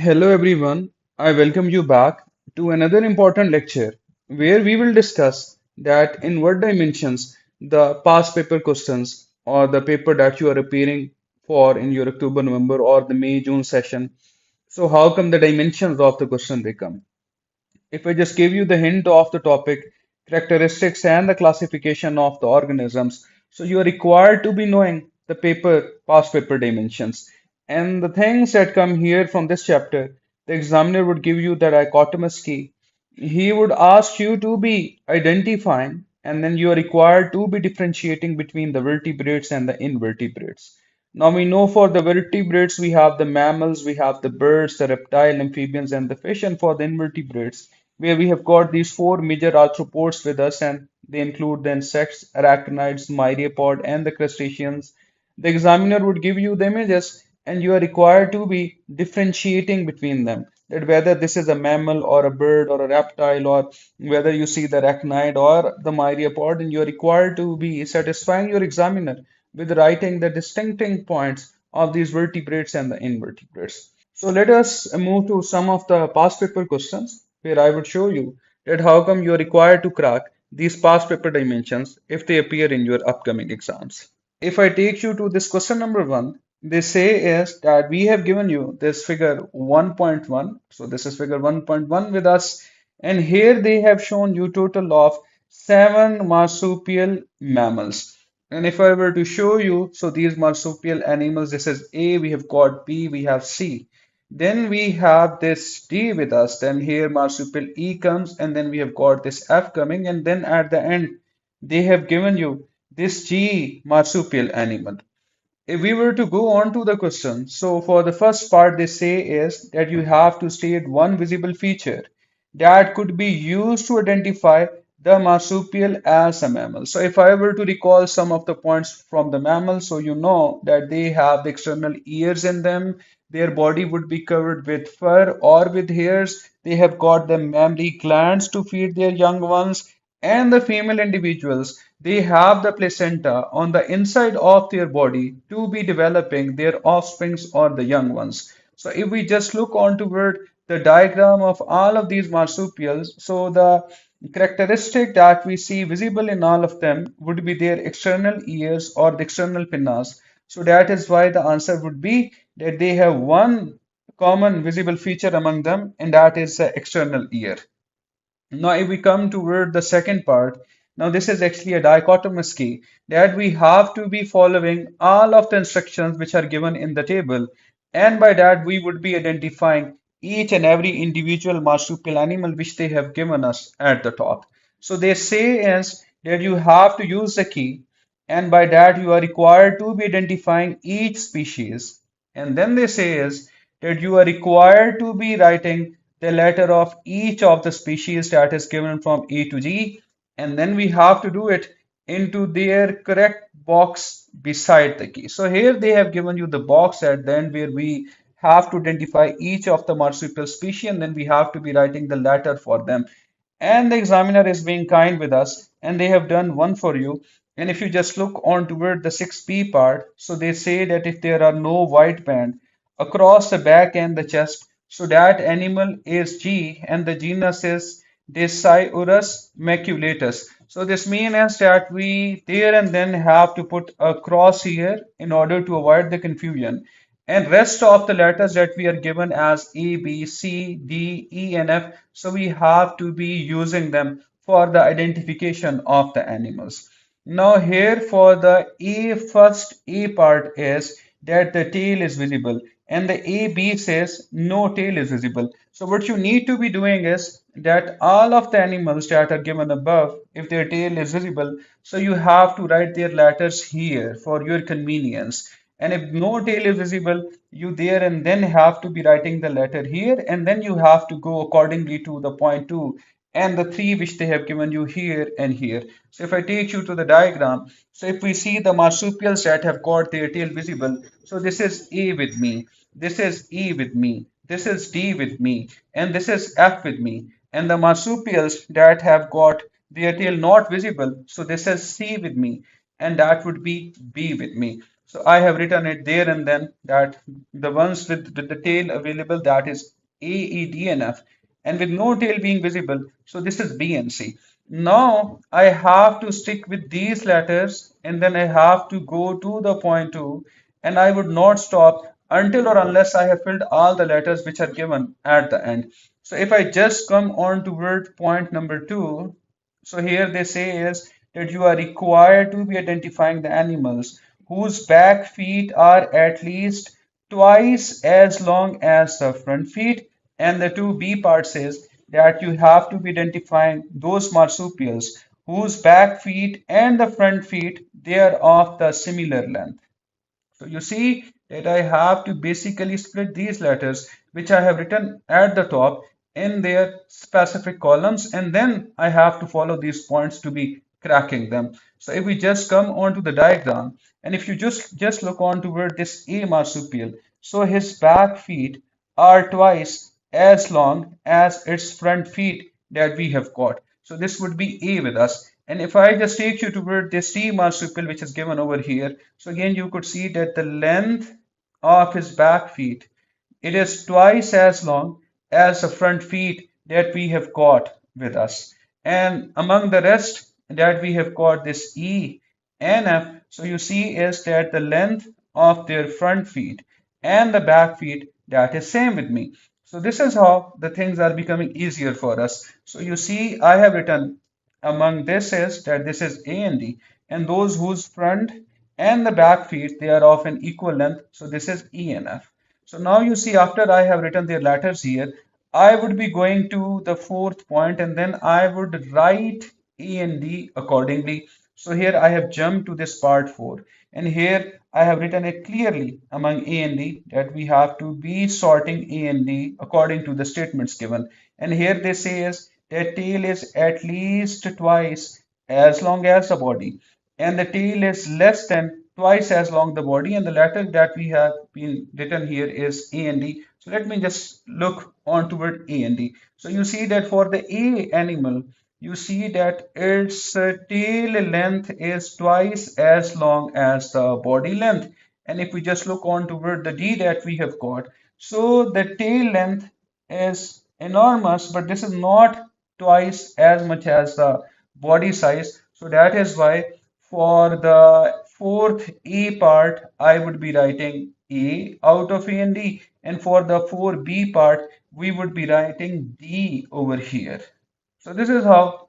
Hello everyone, I welcome you back to another important lecture where we will discuss that in what dimensions the past paper questions or the paper that you are appearing for in your October, November or the May, June session. So how come the dimensions of the question they come? If I just give you the hint of the topic, characteristics and the classification of the organisms, so you are required to be knowing the past paper dimensions. And the things that come here from this chapter, the examiner would give you the dichotomous key. He would ask you to be identifying, and then you are required to be differentiating between the vertebrates and the invertebrates. Now we know for the vertebrates we have the mammals, we have the birds, the reptile, amphibians, and the fish, and for the invertebrates, where we have got these four major arthropods with us, and they include the insects, arachnids, myriapod, and the crustaceans. The examiner would give you the images, and you are required to be differentiating between them. That whether this is a mammal or a bird or a reptile, or whether you see the arachnid or the myriapod, and you are required to be satisfying your examiner with writing the distincting points of these vertebrates and the invertebrates. So let us move to some of the past paper questions where I would show you that how come you are required to crack these past paper dimensions if they appear in your upcoming exams. If I take you to this question number one, they say is that we have given you this figure 1.1. So this is figure 1.1 with us. And here they have shown you total of seven marsupial mammals. And if I were to show you, so these marsupial animals, this is A, we have got B, we have C. Then we have this D with us. Then here marsupial E comes, and then we have got this F coming, and then at the end they have given you this G marsupial animal. If we were to go on to the question, so for the first part, they say is that you have to state one visible feature that could be used to identify the marsupial as a mammal. So if I were to recall some of the points from the mammal, so you know that they have the external ears in them, their body would be covered with fur or with hairs, they have got the mammary glands to feed their young ones, and the female individuals, they have the placenta on the inside of their body to be developing their offsprings or the young ones. So if we just look on toward the diagram of all of these marsupials, so the characteristic that we see visible in all of them would be their external ears or the external pinnas. So that is why the answer would be that they have one common visible feature among them, and that is the external ear. Now, if we come toward the second part, now this is actually a dichotomous key that we have to be following all of the instructions which are given in the table, and by that we would be identifying each and every individual marsupial animal which they have given us at the top. So they say is that you have to use the key, and by that you are required to be identifying each species. And then they say is that you are required to be writing the letter of each of the species that is given from A to G, and then we have to do it into their correct box beside the key. So here they have given you the box at the end where we have to identify each of the marsupial species, and then we have to be writing the letter for them. And the examiner is being kind with us, and they have done one for you. And if you just look on toward the 6B part, so they say that if there are no white band across the back and the chest, so that animal is G, and the genus is Deciurus maculatus. So this means that we there and then have to put a cross here in order to avoid the confusion. And rest of the letters that we are given as A, B, C, D, E, and F, so we have to be using them for the identification of the animals. Now here for the A, first A part is that the tail is visible, and the A, B says no tail is visible. So what you need to be doing is that all of the animals that are given above, if their tail is visible, so you have to write their letters here for your convenience. And if no tail is visible, you there and then have to be writing the letter here, and then you have to go accordingly to the point 2 and the 3 which they have given you here and here. So if I take you to the diagram, so if we see the marsupials that have got their tail visible, so this is A with me, this is E with me, this is D with me, and this is F with me. And the marsupials that have got their tail not visible, so this is C with me, and that would be B with me. So I have written it there and then that the ones with the tail available, that is A, E, D, and F, and with no tail being visible, so this is B and C. Now I have to stick with these letters and then I have to go to the point 2, and I would not stop until or unless I have filled all the letters which are given at the end. So if I just come on to word point number 2, so here they say is that you are required to be identifying the animals whose back feet are at least twice as long as the front feet. And the 2B part says that you have to be identifying those marsupials whose back feet and the front feet they are of the similar length. So you see that I have to basically split these letters, which I have written at the top, in their specific columns, and then I have to follow these points to be cracking them. So if we just come onto the diagram, and if you just look on toward this A marsupial, so his back feet are twice as long as its front feet that we have got. So this would be A with us. And if I just take you toward this T marsupial, which is given over here, so again you could see that the length of his back feet, it is twice as long as the front feet that we have got with us. And among the rest that we have got this E and F, so you see is that the length of their front feet and the back feet, that is same with me. So this is how the things are becoming easier for us. So you see I have written among this is that this is A and D, and those whose front and the back feet they are of an equal length, so this is E and F. So now you see after I have written their letters here, I would be going to the fourth point and then I would write E and D accordingly. So here I have jumped to this part 4, and here I have written it clearly among A and D that we have to be sorting A and D according to the statements given. And here they say is their tail is at least twice as long as the body, and the tail is less than twice as long the body, and the letter that we have been written here is A and D. So let me just look on toward A and D. So you see that for the A animal, you see that its tail length is twice as long as the body length. And if we just look on toward the D that we have got, so the tail length is enormous, but this is not twice as much as the body size. So that is why for the fourth A part, I would be writing A out of A and D. And for the 4B part, we would be writing D over here. So this is how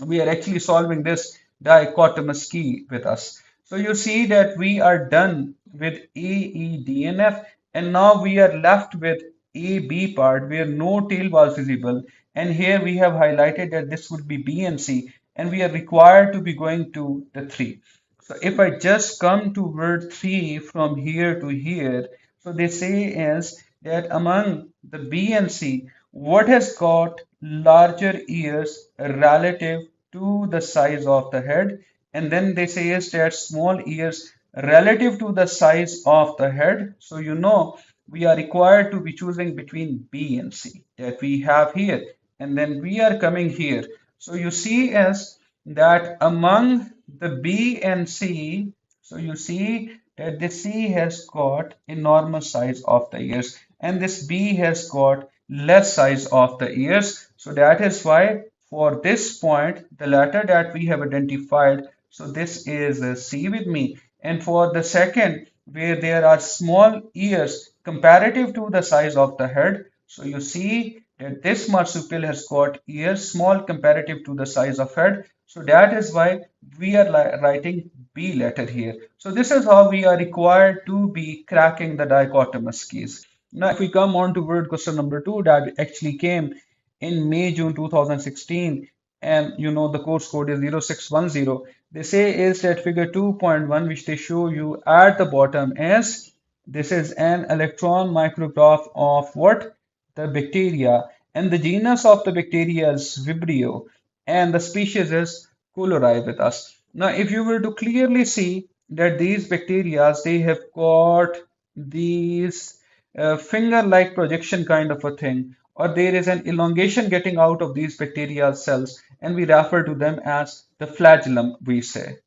we are actually solving this dichotomous key with us. So you see that we are done with A, E, D, and F, and now we are left with A, B part where no tail was visible. And here we have highlighted that this would be B and C, and we are required to be going to the 3. So if I just come to word 3 from here to here, so they say is that among the B and C, what has got larger ears relative to the size of the head? And then they say is that small ears relative to the size of the head. So you know we are required to be choosing between B and C that we have here. And then we are coming here. So you see as that among the B and C, so you see that the C has got enormous size of the ears and this B has got less size of the ears. So that is why for this point, the letter that we have identified, so this is a C with me. And for the second, where there are small ears comparative to the size of the head, so you see that this marsupial has got ears small comparative to the size of head. So that is why we are writing B letter here. So this is how we are required to be cracking the dichotomous keys. Now, if we come on to word question number 2 that actually came in May, June 2016, and you know the course code is 0610. They say is that figure 2.1, which they show you at the bottom, as this is an electron micrograph of what? The bacteria, and the genus of the bacteria is Vibrio, and the species is Cholerae with us. Now, if you were to clearly see that these bacteria, they have got these finger-like projection kind of a thing, or there is an elongation getting out of these bacterial cells, and we refer to them as the flagellum, we say.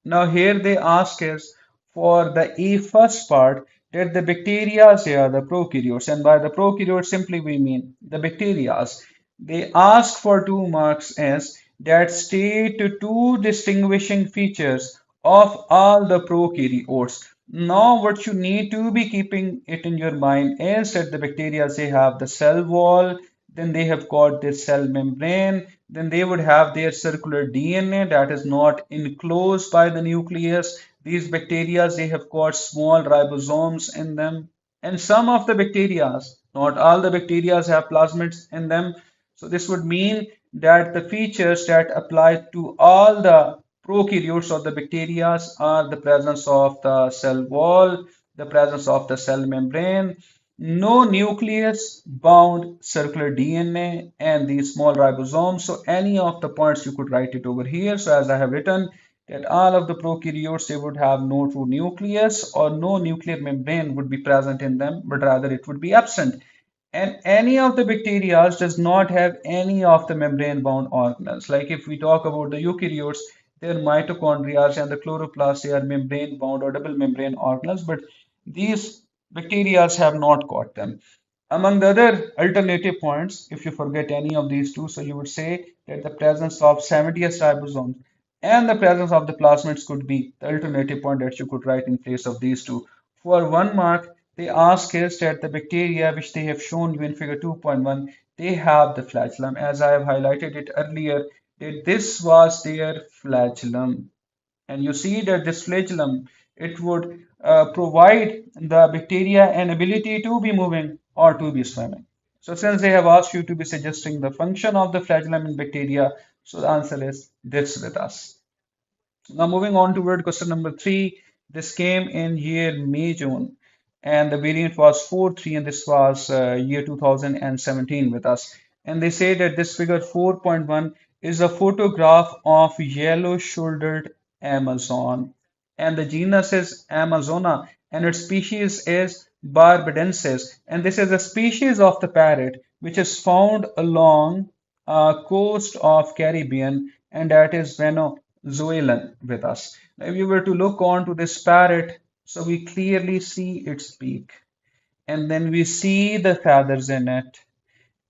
Now here they ask is for the A first part, that the bacteria they are the prokaryotes, and by the prokaryotes simply we mean the bacteria. They ask for 2 marks as that state two distinguishing features of all the prokaryotes. Now, what you need to be keeping it in your mind is that the bacteria they have the cell wall, then they have got their cell membrane, then they would have their circular DNA that is not enclosed by the nucleus. These bacteria they have got small ribosomes in them, and some of the bacteria, not all the bacteria have plasmids in them. So this would mean that the features that apply to all the prokaryotes of the bacteria are the presence of the cell wall, the presence of the cell membrane, no nucleus bound circular DNA, and these small ribosomes. So any of the points you could write it over here. So as I have written that all of the prokaryotes they would have no true nucleus or no nuclear membrane would be present in them, but rather it would be absent. And any of the bacteria does not have any of the membrane-bound organelles. Like if we talk about the eukaryotes, their mitochondria and the chloroplasts, they are membrane-bound or double membrane organelles, but these bacteria have not got them. Among the other alternative points, if you forget any of these two, so you would say that the presence of 70s ribosomes and the presence of the plasmids could be the alternative point that you could write in place of these two. For 1 mark, they ask is that the bacteria which they have shown you in figure 2.1, they have the flagellum. As I have highlighted it earlier, that this was their flagellum. And you see that this flagellum, it would provide the bacteria an ability to be moving or to be swimming. So since they have asked you to be suggesting the function of the flagellum in bacteria, so the answer is this with us. Now moving on toward question number 3, this came in year May June, and the variant was 4.3, and this was year 2017 with us. And they say that this figure 4.1 is a photograph of yellow-shouldered Amazon, and the genus is Amazona, and its species is Barbadensis, and this is a species of the parrot which is found along coast of Caribbean, and that is Venezuelan with us. Now, if you were to look on to this parrot, so we clearly see its beak, and then we see the feathers in it,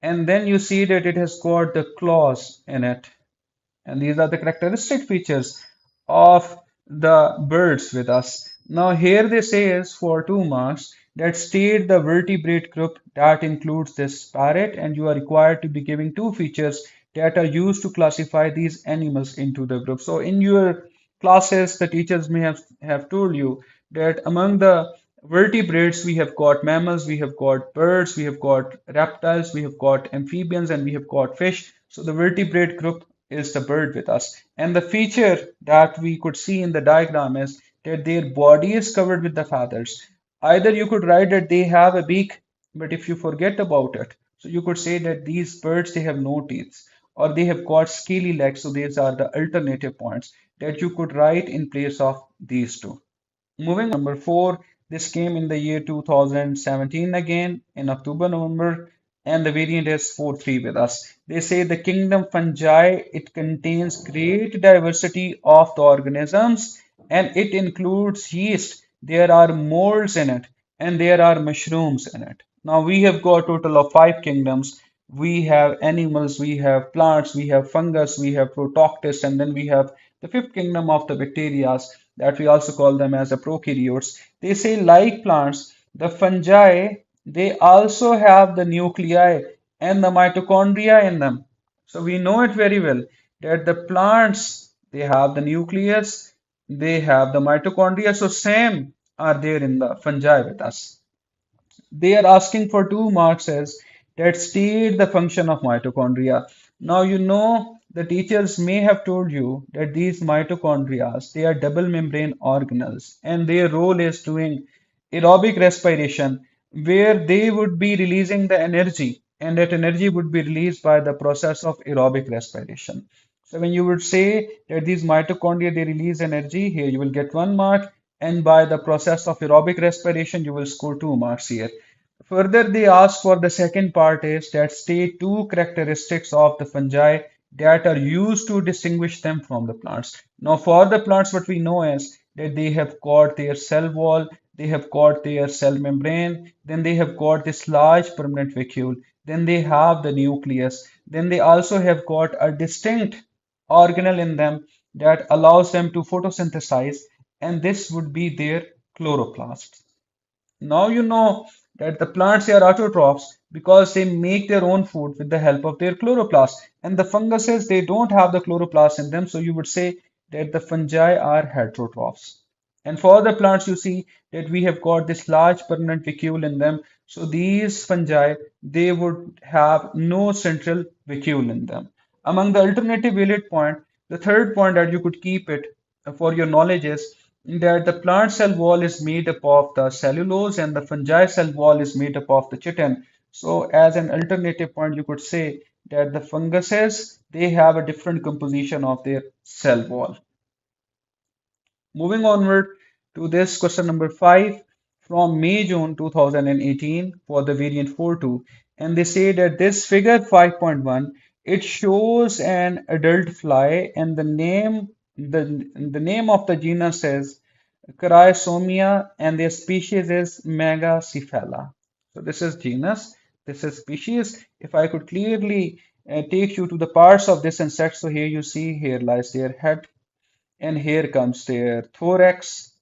and then you see that it has got the claws in it. And these are the characteristic features of the birds with us. Now, here they say is for 2 marks that state the vertebrate group that includes this parrot, and you are required to be giving two features that are used to classify these animals into the group. So, in your classes, the teachers may have told you that among the vertebrates, we have got mammals, we have got birds, we have got reptiles, we have got amphibians, and we have got fish. So, the vertebrate group is the bird with us. And the feature that we could see in the diagram is that their body is covered with the feathers. Either you could write that they have a beak, but if you forget about it, so you could say that these birds they have no teeth or they have got scaly legs. So these are the alternative points that you could write in place of these two. Moving on, number 4, this came in the year 2017 again in October, November, and the variant is 4.3 with us. They say the kingdom fungi, it contains great diversity of the organisms and it includes yeast. There are molds in it and there are mushrooms in it. Now we have got a total of 5 kingdoms. We have animals, we have plants, we have fungus, we have protoctists, and then we have the fifth kingdom of the bacteria that we also call them as the prokaryotes. They say like plants, the fungi, they also have the nuclei and the mitochondria in them. So we know it very well that the plants, they have the nucleus, they have the mitochondria. So same are there in the fungi with us. They are asking for 2 marks as that state the function of mitochondria. Now you know the teachers may have told you that these mitochondria they are double membrane organelles and their role is doing aerobic respiration where they would be releasing the energy and that energy would be released by the process of aerobic respiration. So when you would say that these mitochondria they release energy, here you will get 1 mark, and by the process of aerobic respiration you will score 2 marks here. Further, they ask for the second part is that state two characteristics of the fungi that are used to distinguish them from the plants. Now, for the plants, what we know is that they have got their cell wall, they have got their cell membrane, then they have got this large permanent vacuole, then they have the nucleus, then they also have got a distinct organelle in them that allows them to photosynthesize, and this would be their chloroplasts. Now you know that the plants are autotrophs because they make their own food with the help of their chloroplasts. And the funguses, they don't have the chloroplasts in them, so you would say that the fungi are heterotrophs. And for the plants, you see that we have got this large permanent vacuole in them. So these fungi, they would have no central vacuole in them. Among the alternative valid point, the third point that you could keep it for your knowledge is that the plant cell wall is made up of the cellulose and the fungi cell wall is made up of the chitin. So as an alternative point, you could say that the funguses, they have a different composition of their cell wall. Moving onward to this question number 5 from May June 2018 for the variant 42, and they say that this figure 5.1, it shows an adult fly and the name of the genus is Cryosomia and their species is Megacephala. So this is genus, this is species. If I could clearly take you to the parts of this insect, so here you see here lies their head, and here comes their thorax,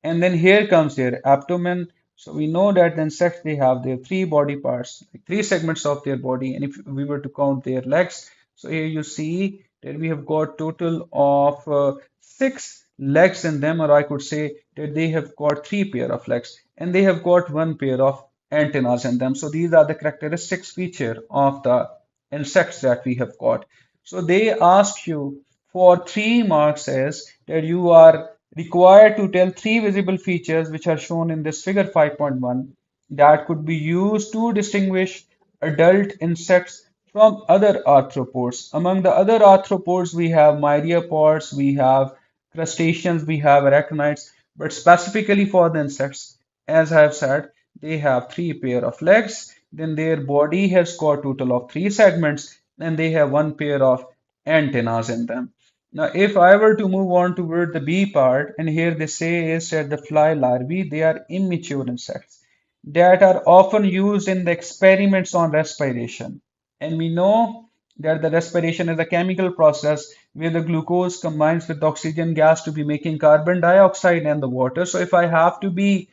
and then here comes their abdomen. So we know that the insects, they have their three body parts, like three segments of their body, and if we were to count their legs, so here you see that we have got total of six legs in them, or I could say that they have got three pair of legs and they have got one pair of antennas in them. So these are the characteristics feature of the insects that we have got. So they ask you for 3 marks as that you are required to tell three visible features which are shown in this figure 5.1 that could be used to distinguish adult insects from other arthropods. Among the other arthropods, we have myriapods, we have crustaceans, we have arachnids, but specifically for the insects, as I have said, they have three pair of legs, then their body has got total of three segments, and they have one pair of antennas in them. Now, if I were to move on toward the B part, and here they say is that the fly larvae, they are immature insects that are often used in the experiments on respiration. And we know that the respiration is a chemical process where the glucose combines with the oxygen gas to be making carbon dioxide and the water. So if I have to be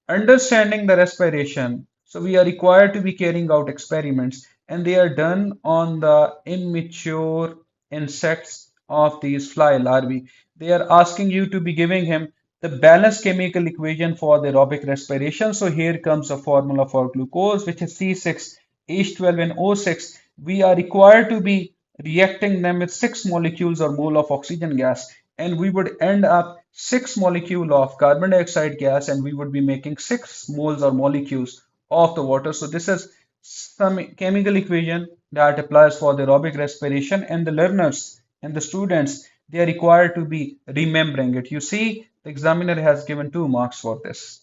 understanding the respiration, so we are required to be carrying out experiments, and they are done on the immature insects of these fly larvae. They are asking you to be giving him the balanced chemical equation for the aerobic respiration. So here comes a formula for glucose, which is C6H12 and O6. We are required to be reacting them with 6 molecules or mole of oxygen gas, and we would end up 6 molecule of carbon dioxide gas, and we would be making 6 moles or molecules of the water. So this is some chemical equation that applies for the aerobic respiration, and the learners and the students, they are required to be remembering it. You see, the examiner has given 2 marks for this.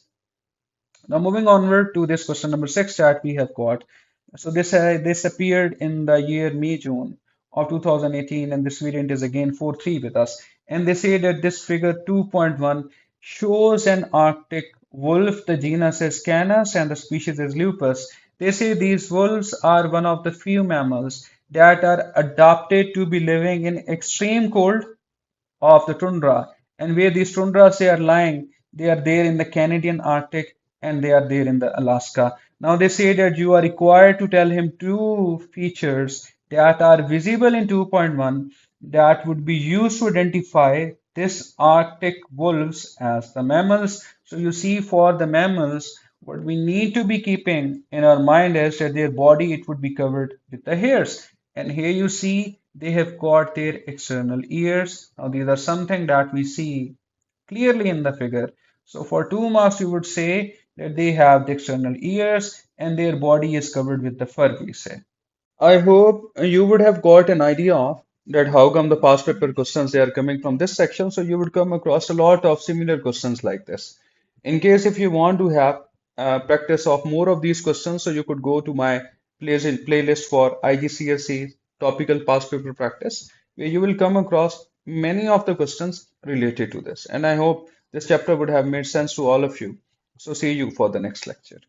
Now moving onward to this question number 6 that we have got. So this appeared in the year May June of 2018, and this variant is again 4.3 with us. And they say that this figure 2.1 shows an Arctic wolf. The genus is Canis and the species is Lupus. They say these wolves are one of the few mammals that are adapted to be living in extreme cold of the tundra, and where these tundras they are lying, they are there in the Canadian Arctic and they are there in the Alaska. Now they say that you are required to tell him two features that are visible in 2.1 that would be used to identify this Arctic wolves as the mammals. So you see, for the mammals, what we need to be keeping in our mind is that their body, it would be covered with the hairs. And here you see they have got their external ears. Now these are something that we see clearly in the figure. So for 2 marks, you would say that they have the external ears and their body is covered with the fur, we say. I hope you would have got an idea of that how come the past paper questions they are coming from this section. So you would come across a lot of similar questions like this. In case if you want to have practice of more of these questions, so you could go to my playlist for IGCSE topical past paper practice, where you will come across many of the questions related to this. And I hope this chapter would have made sense to all of you. So see you for the next lecture.